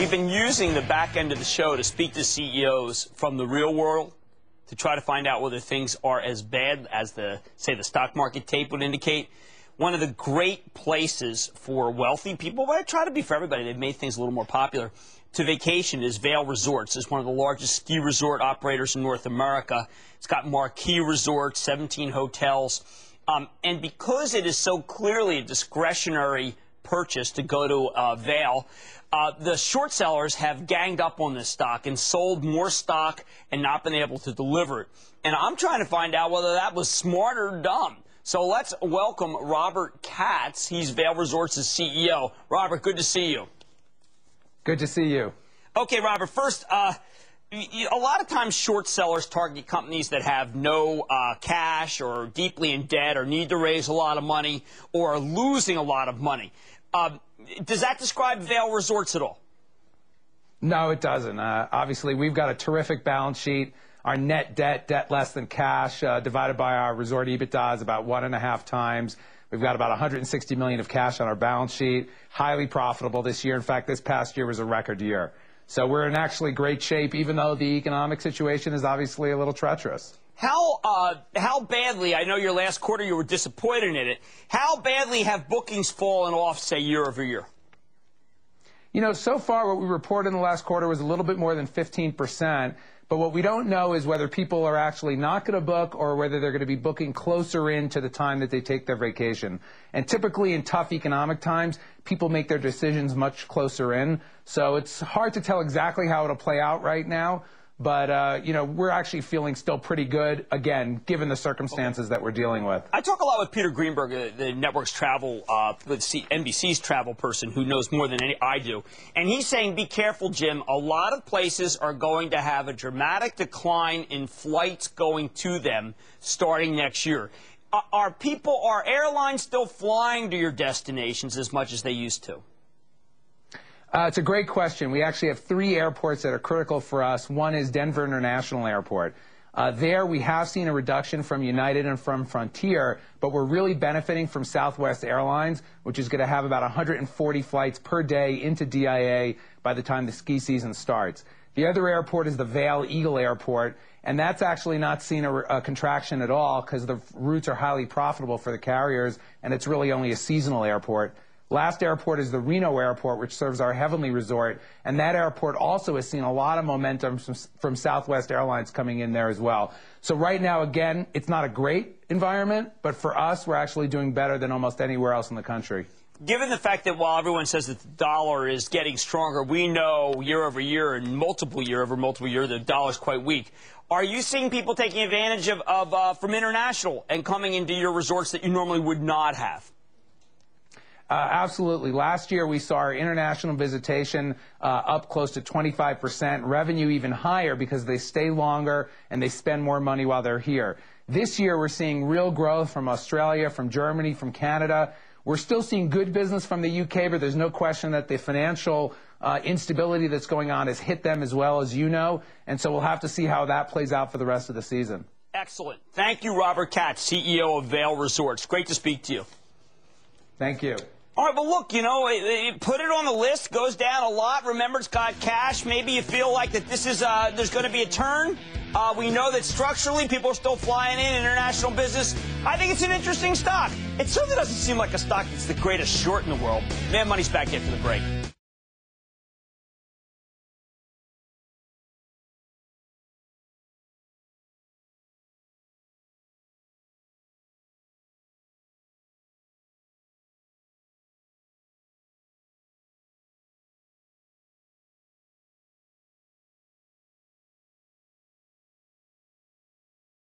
We've been using the back end of the show to speak to CEOs from the real world to try to find out whether things are as bad as say the stock market tape would indicate. One of the great places for wealthy people, but I try to be for everybody, they've made things a little more popular, to vacation is Vail Resorts. It's one of the largest ski resort operators in North America. It's got marquee resorts, 17 hotels. And because it is so clearly a discretionary purchase to go to Vail, the short sellers have ganged up on this stock and sold more stock and not been able to deliver it. And I'm trying to find out whether that was smart or dumb. So let's welcome Robert Katz. He's Vail Resorts' CEO. Robert, good to see you. Good to see you. Okay, Robert, first, a lot of times short sellers target companies that have no cash or deeply in debt or need to raise a lot of money or are losing a lot of money. Does that describe Vail Resorts at all? No, it doesn't. Obviously, we've got a terrific balance sheet. Our net debt less than cash, divided by our resort EBITDA is about 1.5 times. We've got about $160 million of cash on our balance sheet. Highly profitable this year. In fact, this past year was a record year. So we're in actually great shape, even though the economic situation is obviously a little treacherous. How badly, I know your last quarter you were disappointed in it, how badly have bookings fallen off, say, year over year? You know, so far what we reported in the last quarter was a little bit more than 15%. But what we don't know is whether people are actually not going to book or whether they're going to be booking closer in to the time that they take their vacation. And typically in tough economic times, people make their decisions much closer in. So it's hard to tell exactly how it'll play out right now. But, you know, we're actually feeling still pretty good, again, given the circumstances that we're dealing with. I talk a lot with Peter Greenberg, the network's travel, NBC's travel person who knows more than I do. And he's saying, be careful, Jim. A lot of places are going to have a dramatic decline in flights going to them starting next year. Are airlines still flying to your destinations as much as they used to? It's a great question. We actually have 3 airports that are critical for us. One is Denver International Airport. There we have seen a reduction from United and from Frontier, but we're really benefiting from Southwest Airlines, which is going to have about 140 flights per day into DIA by the time the ski season starts. The other airport is the Vail Eagle Airport, and that's actually not seen a contraction at all because the routes are highly profitable for the carriers, and it's really only a seasonal airport. Last airport is the Reno Airport, which serves our Heavenly Resort, and that airport also has seen a lot of momentum from Southwest Airlines coming in there as well. So right now, again, it's not a great environment, but for us, we're actually doing better than almost anywhere else in the country. Given the fact that while everyone says that the dollar is getting stronger, we know year over year and multiple year over multiple year the dollar is quite weak. Are you seeing people taking advantage from international and coming into your resorts that you normally would not have? Absolutely. Last year, we saw our international visitation up close to 25%, revenue even higher because they stay longer and they spend more money while they're here. This year, we're seeing real growth from Australia, from Germany, from Canada. We're still seeing good business from the UK, but there's no question that the financial instability that's going on has hit them as well, as you know. And so we'll have to see how that plays out for the rest of the season. Excellent. Thank you, Robert Katz, CEO of Vail Resorts. Great to speak to you. Thank you. All right, well, look, you know, put it on the list, goes down a lot. Remember, it's got cash. Maybe you feel like that this is, there's going to be a turn. We know that structurally people are still flying in international business. I think it's an interesting stock. It certainly doesn't seem like a stock that's the greatest short in the world. Mad Money's back after the break.